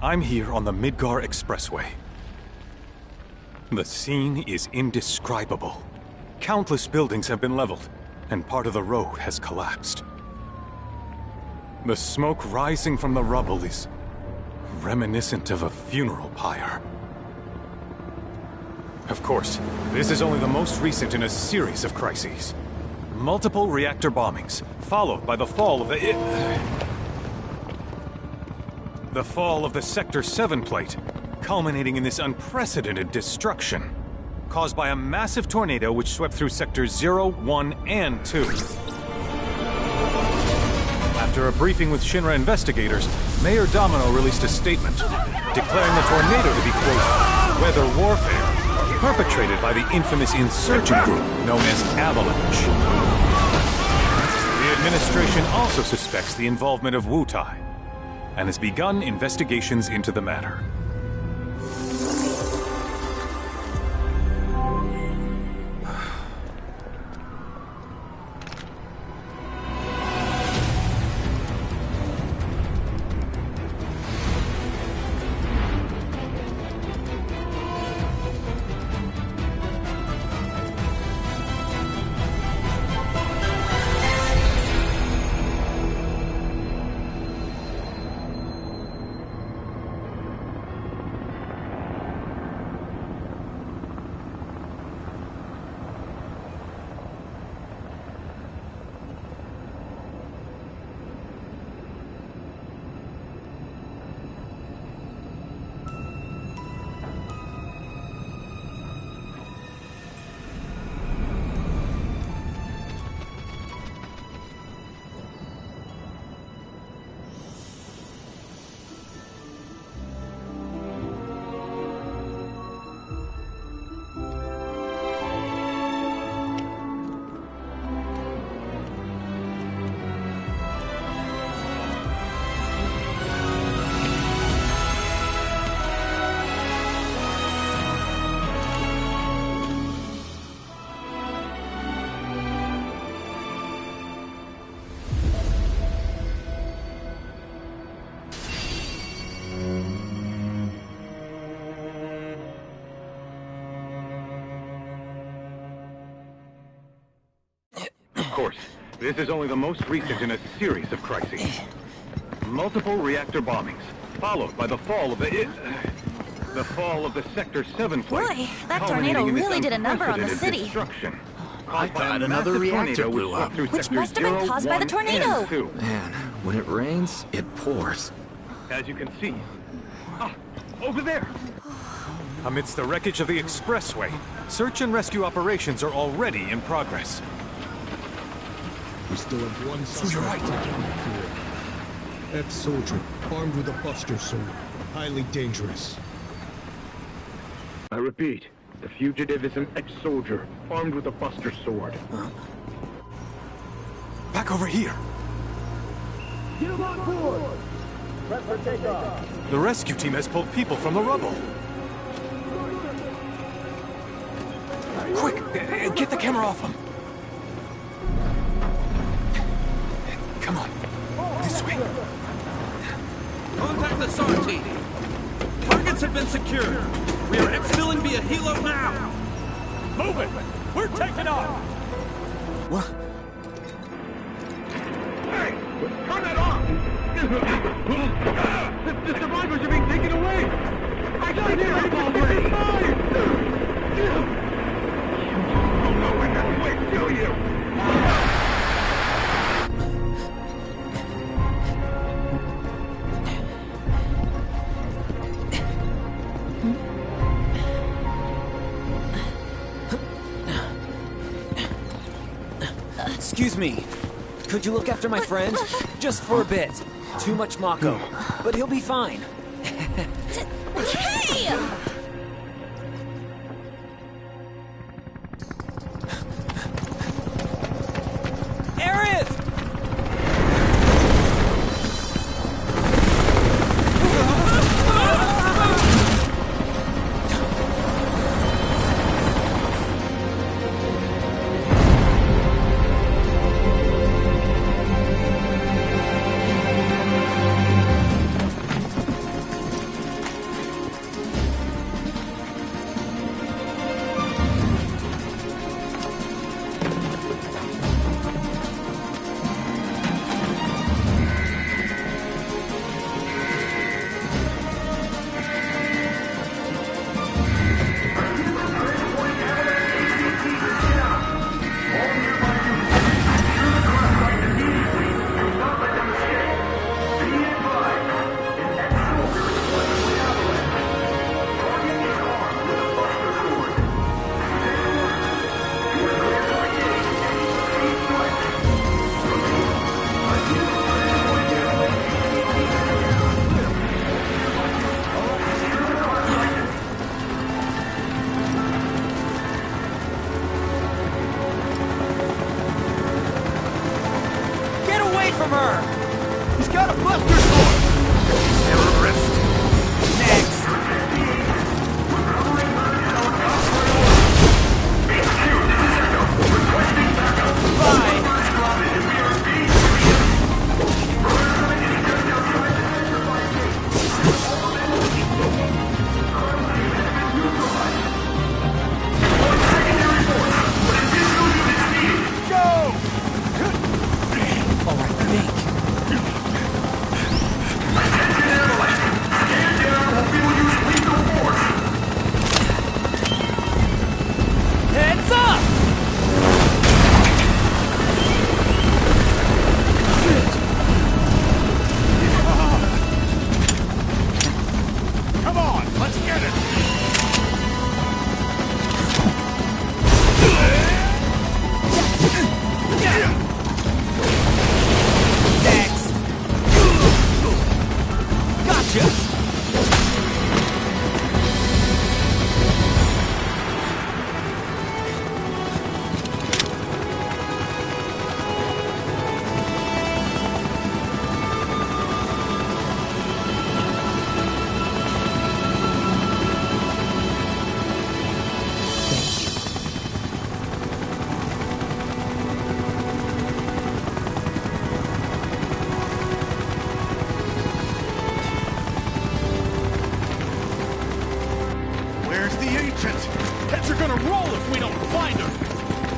I'm here on the Midgar Expressway. The scene is indescribable. Countless buildings have been leveled, and part of the road has collapsed. The smoke rising from the rubble is reminiscent of a funeral pyre. Of course, this is only the most recent in a series of crises. Multiple reactor bombings, followed by the fall of the Sector 7 plate, culminating in this unprecedented destruction, caused by a massive tornado which swept through Sectors 0, 1, and 2. After a briefing with Shinra investigators, Mayor Domino released a statement, declaring the tornado to be, quote, weather warfare, perpetrated by the infamous insurgent group known as Avalanche. The administration also suspects the involvement of Wutai, and has begun investigations into the matter. Of course, this is only the most recent in a series of crises. Multiple reactor bombings, followed by the fall of the Sector 7 plate. Boy, that tornado really did a number on the city. I thought another reactor blew up. Which must have been caused by the tornado. Man, when it rains, it pours. As you can see. Over there! Amidst the wreckage of the expressway, search and rescue operations are already in progress. We still have one suspect. You're right. Ex-soldier, armed with a buster sword. Highly dangerous. I repeat, the fugitive is an ex-soldier, armed with a buster sword. Back over here! Get him on board! Prep for takeoff! The rescue team has pulled people from the rubble. Quick! Get the camera off them! Come on. This way. Contact the SAR team. Targets have been secured. We are exfilling via helo now. Move it! We're taking off! What? Hey! Turn that off! The survivors are being taken away! I got here already! You don't know when that's way, do you? Excuse me. Could you look after my friend? Just for a bit. Too much Mako. But he'll be fine. Hey! Aerith! All right, think. Heads up! Come on, let's get it! Thanks. Gotcha! Where's the agent? Heads are gonna roll if we don't find her!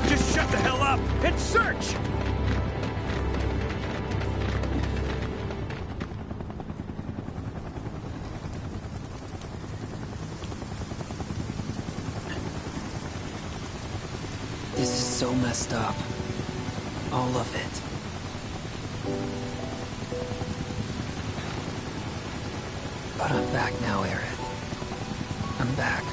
Just shut the hell up and search! This is so messed up. All of it. But I'm back now, Aerith. I'm back.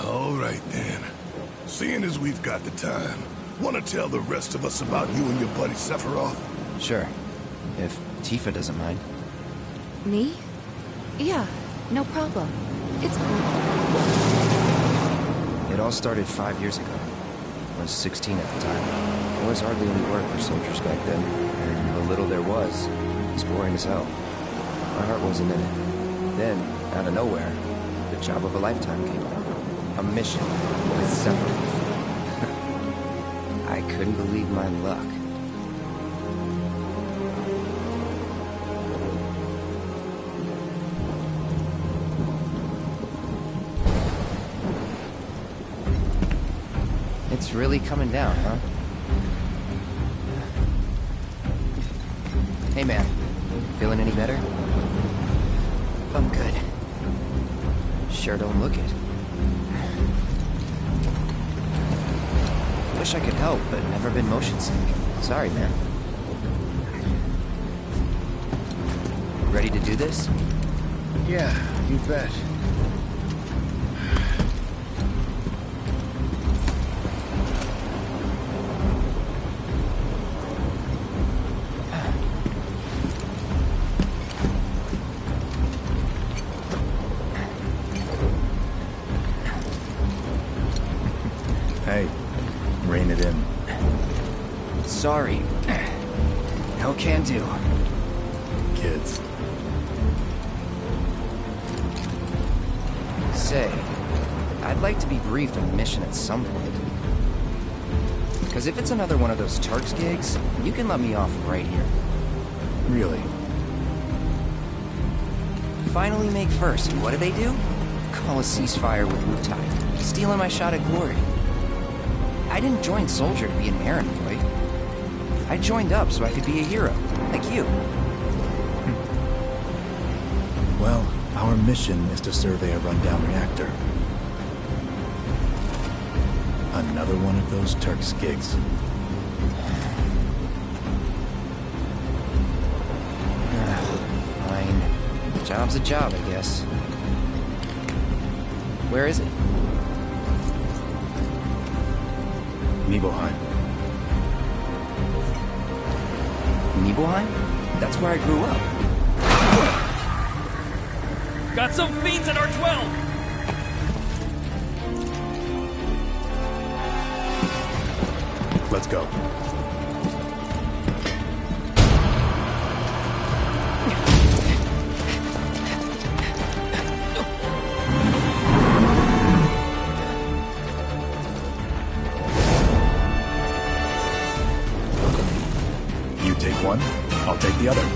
All right, then. Seeing as we've got the time, want to tell the rest of us about you and your buddy Sephiroth? Sure. If Tifa doesn't mind. Me? Yeah, no problem. It's It all started 5 years ago. I was 16 at the time. There was hardly any work for soldiers back then, and the little there was boring as hell. My heart wasn't in it. Then, out of nowhere, the job of a lifetime came up. A mission with Sephiroth. I couldn't believe my luck. It's really coming down, huh? Hey, man. Feeling any better? I'm good. Sure don't look it. Wish I could help, but never been motion sick. Sorry, man. Ready to do this? Yeah, you bet. Hey, rein it in. Sorry. No can do. Kids. Say, I'd like to be briefed on the mission at some point. Because if it's another one of those Turks gigs, you can let me off right here. Really? Finally make first. What do they do? Call a ceasefire with Wutai. Stealing my shot at glory. I didn't join Soldier to be an errand boy. I joined up so I could be a hero, like you. Well, our mission is to survey a rundown reactor. Another one of those Turks gigs. Fine. Job's a job, I guess. Where is it? Nibelheim. Nibelheim? That's where I grew up. Got some fiends at R12! Let's go. You take one, I'll take the other.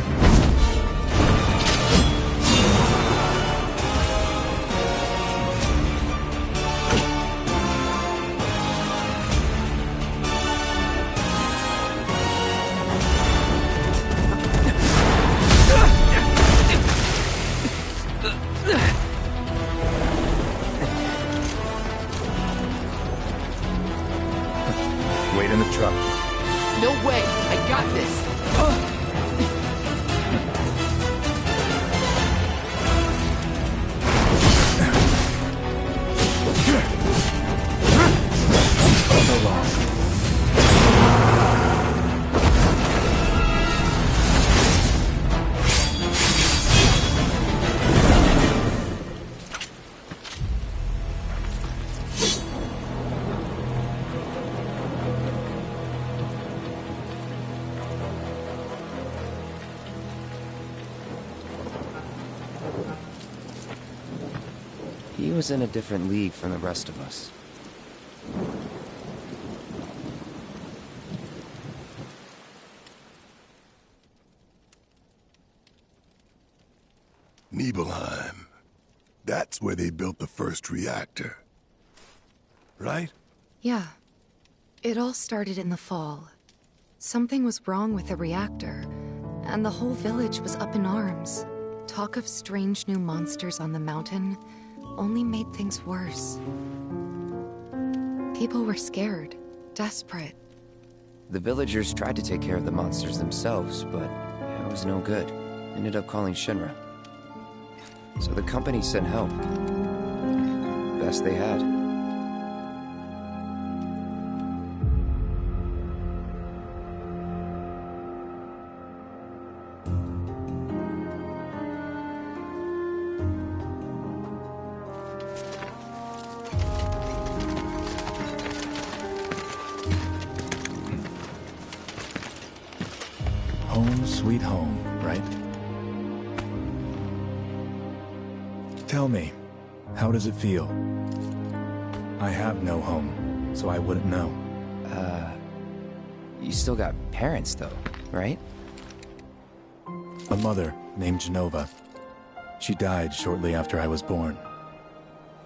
Wait in the truck. No way! I got this! So long. He was in a different league from the rest of us. Nibelheim. That's where they built the first reactor. Right? Yeah. It all started in the fall. Something was wrong with the reactor, and the whole village was up in arms. Talk of strange new monsters on the mountain only made things worse. People were scared, desperate. The villagers tried to take care of the monsters themselves, but it was no good. Ended up calling Shinra. So the company sent help. Best they had. Home sweet home, right? Tell me, how does it feel? I have no home, so I wouldn't know. You still got parents, though, right? A mother named Genova. She died shortly after I was born.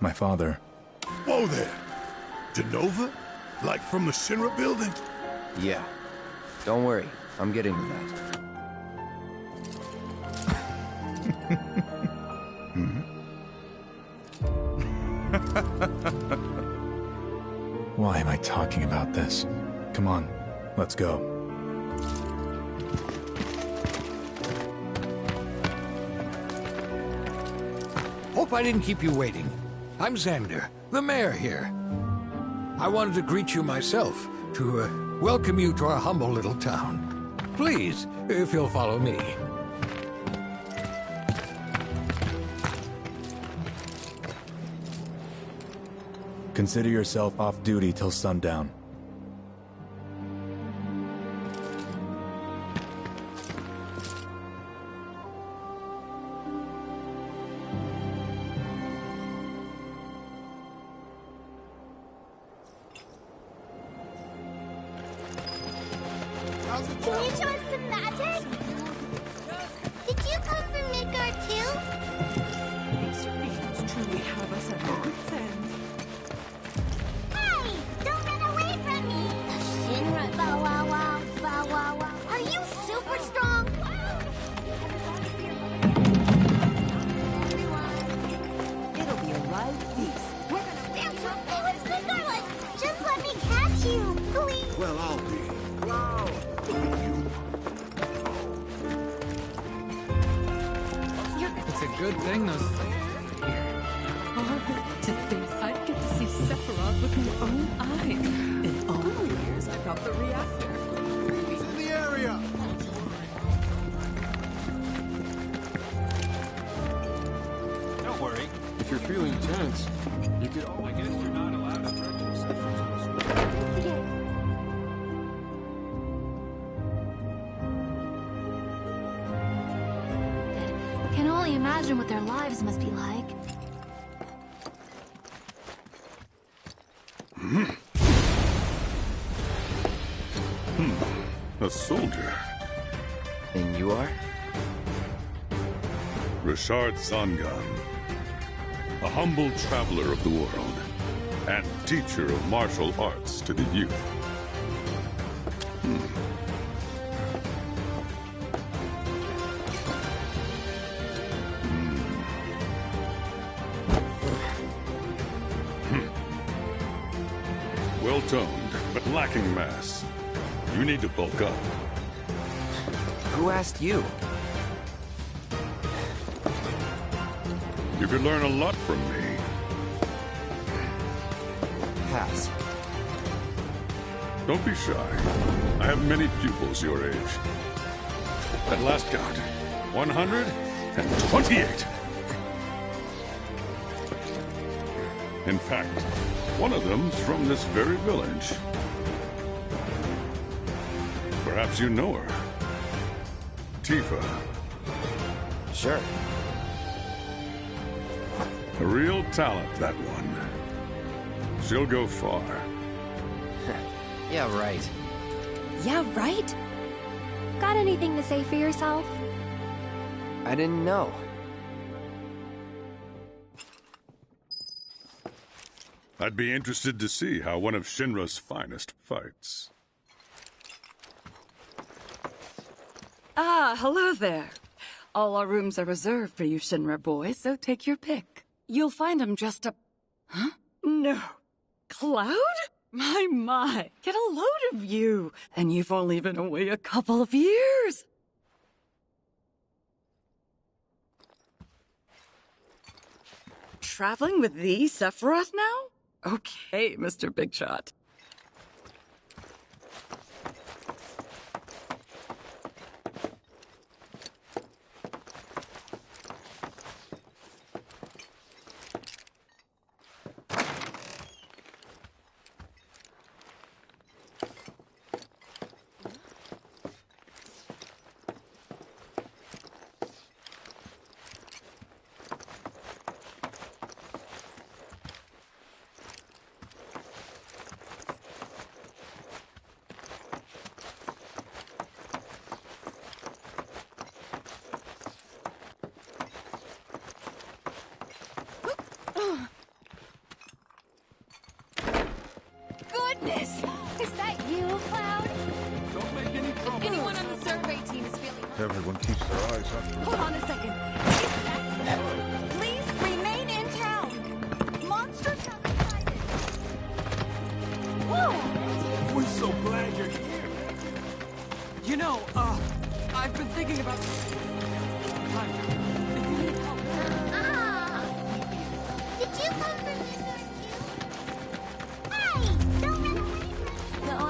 My father... Whoa there! Genova? Like from the Shinra building? Yeah. Don't worry, I'm getting to that. Why am I talking about this? Come on, let's go. Hope I didn't keep you waiting. I'm Xander, the mayor here. I wanted to greet you myself, to welcome you to our humble little town. Please, if you'll follow me. Consider yourself off duty till sundown. Can you show us some magic? Did you come from Midgard too? These fiends truly have us at their wits' end. Hey! Don't run away from me! Shinra, bow wow wow, bow wow wow. Are you super strong? It'll be a right feast. We're gonna stand so. Oh, it's Midgard! Just let me catch you, please. Well, I'll be. Wow. a good thing those soldiers are here. Oh, to think I'd get to see Sephiroth with my own eyes. In all the years I've got the reactor. He's in the area! Don't worry. If you're feeling tense, you could... I guess you're not allowed to directional sessions. Can only imagine what their lives must be like. A soldier. And you are? Richard Zangan. A humble traveler of the world. And teacher of martial arts to the youth. Well-toned, but lacking mass. You need to bulk up. Who asked you? You could learn a lot from me. Pass. Don't be shy. I have many pupils your age. At last count, 128. In fact, one of them's from this very village. Perhaps you know her. Tifa. Sure. A real talent, that one. She'll go far. Yeah, right. Yeah, right? Got anything to say for yourself? I didn't know. I'd be interested to see how one of Shinra's finest fights. Ah, hello there. All our rooms are reserved for you Shinra boys, so take your pick. You'll find them dressed up... Huh? No. Cloud? My. Get a load of you. And you've only been away a couple of years. Traveling with the Sephiroth now? Okay, Mr. Big Shot. Goodness! Is that you, Cloud? Don't make any trouble. If anyone on the survey team is feeling... Everyone keeps their eyes on Hold on a second. Is that you? Please remain in town. Monsters have decided. Whoa! We're so glad you're here. You know, I've been thinking about... If you need help... Did you come from this too? Hey! Don't run away from me! Well,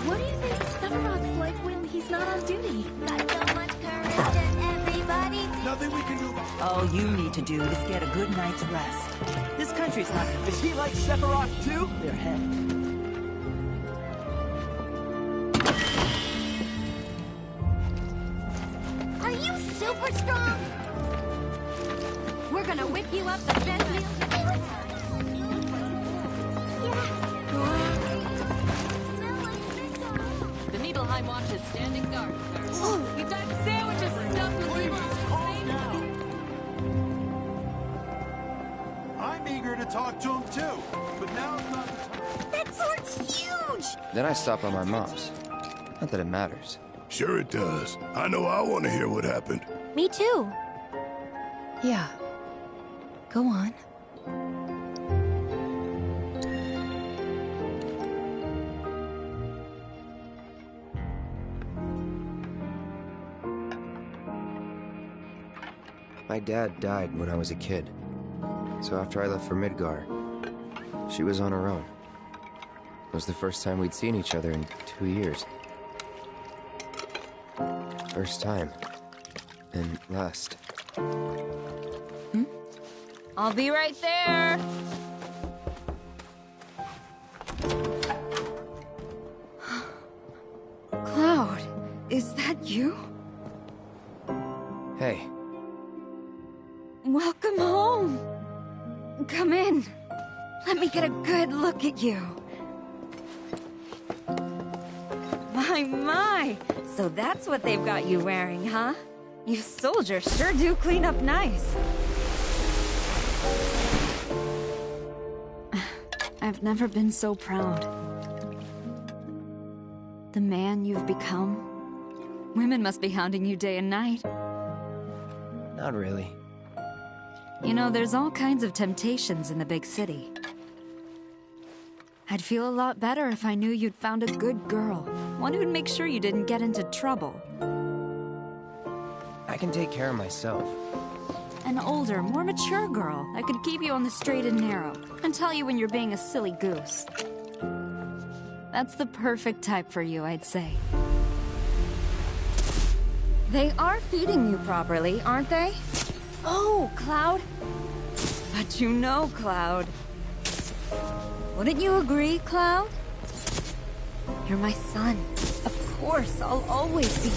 what do you think Sephiroth's like when he's not on duty? Got so much courage and everybody... Nothing we can do about it. All you need to do is get a good night's rest. This country's not... Is he like Sephiroth too? Their head. Are you super strong? We're gonna whip you up the fence wheel. The Nibelheim Watch is standing guard, sir. We've got sandwiches stuffed with I'm eager to talk to him too, but now it's not the time. That sword's huge! Then I stop by my mom's. Not that it matters. Sure it does. I know I want to hear what happened. Me too. Yeah. Go on. My dad died when I was a kid. So after I left for Midgar, she was on her own. It was the first time we'd seen each other in 2 years. First time. And last. I'll be right there. Cloud, is that you? Hey. Welcome home. Come in. Let me get a good look at you. My. So that's what they've got you wearing, huh? You soldiers sure do clean up nice. I've never been so proud. The man you've become. Women must be hounding you day and night. Not really. You know, there's all kinds of temptations in the big city. I'd feel a lot better if I knew you'd found a good girl. One who'd make sure you didn't get into trouble. I can take care of myself. An older, more mature girl that could keep you on the straight and narrow and tell you when you're being a silly goose. That's the perfect type for you, I'd say. They are feeding you properly, aren't they? Oh, Cloud. But you know, Cloud. Wouldn't you agree, Cloud? You're my son. Of course, I'll always be.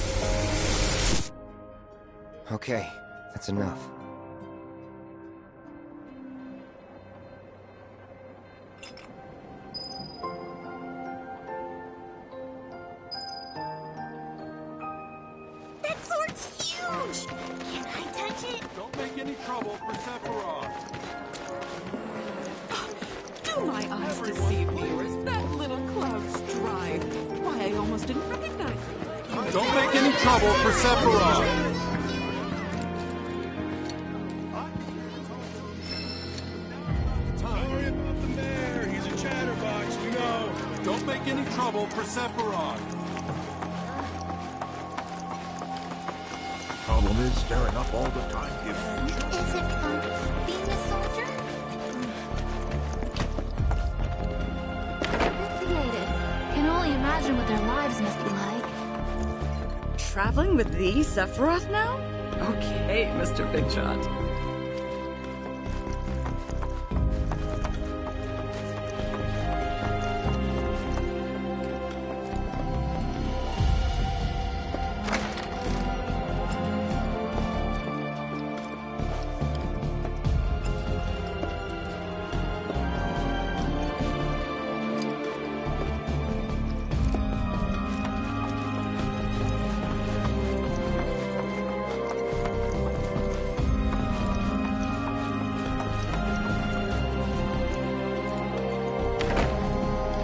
Okay, that's enough. That sword's huge! Can I touch it? Don't make any trouble for Sephiroth. Do my eyes deceive me, or is that little Cloud Strive? Why, I almost didn't recognize him. Don't make any trouble for Sephiroth. Don't worry about the mayor. He's a chatterbox, we know. Don't make any trouble for Sephiroth. Problem is staring up all the time. Is it fun being a soldier? Investigated. Can only imagine what their lives must be like. Traveling with the Sephiroth now? Okay, Mr. Big Shot.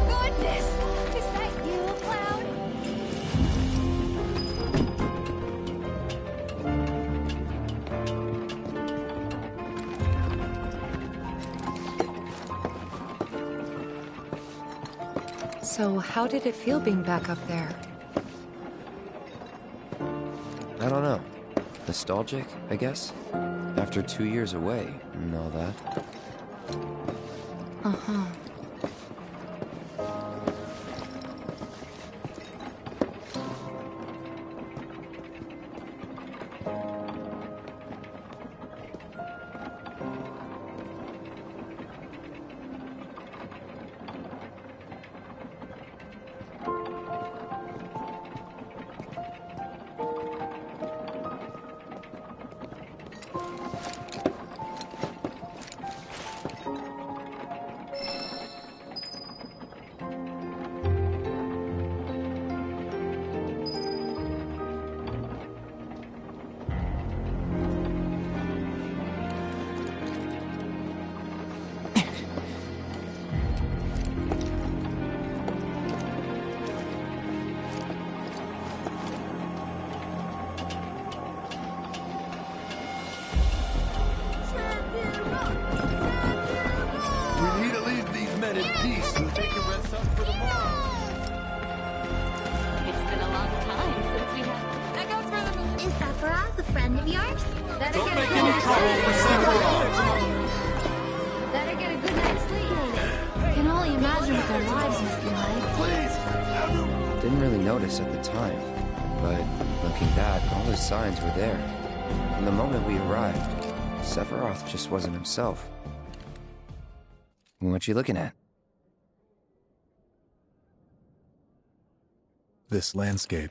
Goodness! Is that you, Cloud? So, how did it feel being back up there? I don't know. Nostalgic, I guess? After 2 years away and all that. Uh-huh. our lives must be like. Please! Didn't really notice at the time, but looking back, all the signs were there. From the moment we arrived, Sephiroth just wasn't himself. What you looking at? This landscape.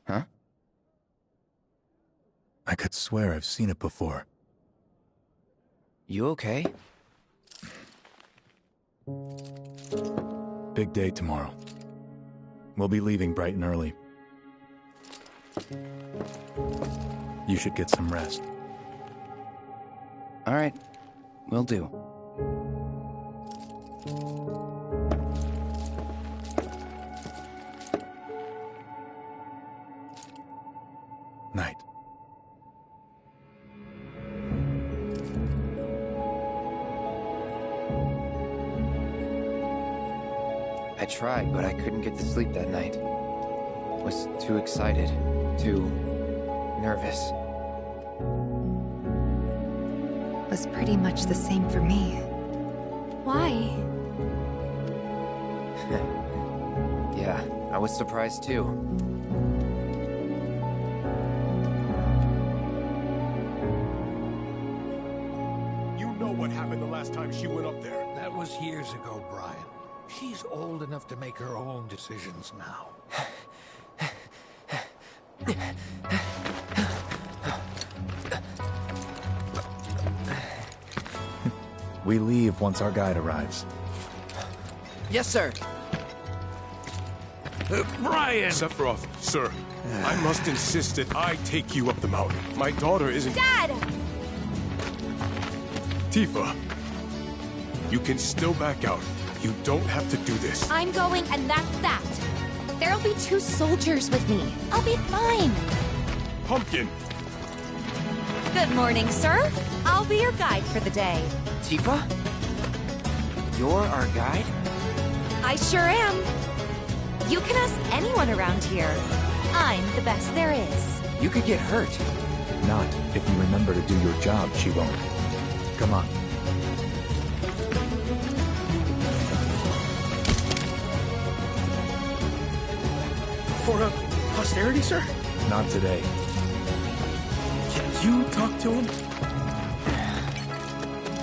Huh? I could swear I've seen it before. You okay? Big day tomorrow. We'll be leaving bright and early. You should get some rest. All right, will do. Night. I tried, but I couldn't get to sleep that night. Was too excited, too nervous. Was pretty much the same for me. Why? Yeah, I was surprised too. You know what happened the last time she went up there. That was years ago, Brian. She's old enough to make her own decisions now. We leave once our guide arrives. Yes, sir. Brian! Sephiroth, sir, I must insist that I take you up the mountain. My daughter isn't... Dad! Tifa, you can still back out. You don't have to do this. I'm going, and that's that. There'll be 2 soldiers with me. I'll be fine. Pumpkin! Good morning, sir. I'll be your guide for the day. Tifa? You're our guide? I sure am. You can ask anyone around here. I'm the best there is. You could get hurt. Not if you remember to do your job, she won't. Come on. For posterity, sir? Not today. Can you talk to him?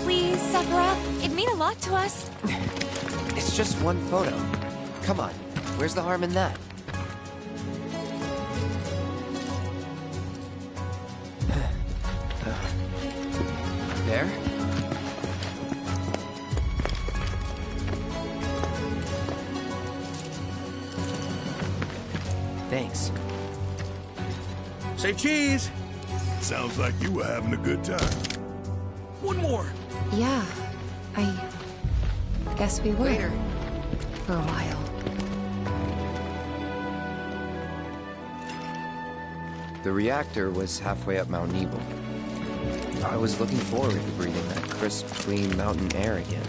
Please, Sephiroth. It'd mean a lot to us. It's just one photo. Come on, where's the harm in that? There? Thanks. Say cheese! Sounds like you were having a good time. One more! Yeah, I guess we were. Later. For a while. The reactor was halfway up Mount Nebel. I was looking forward to breathing that crisp, clean mountain air again.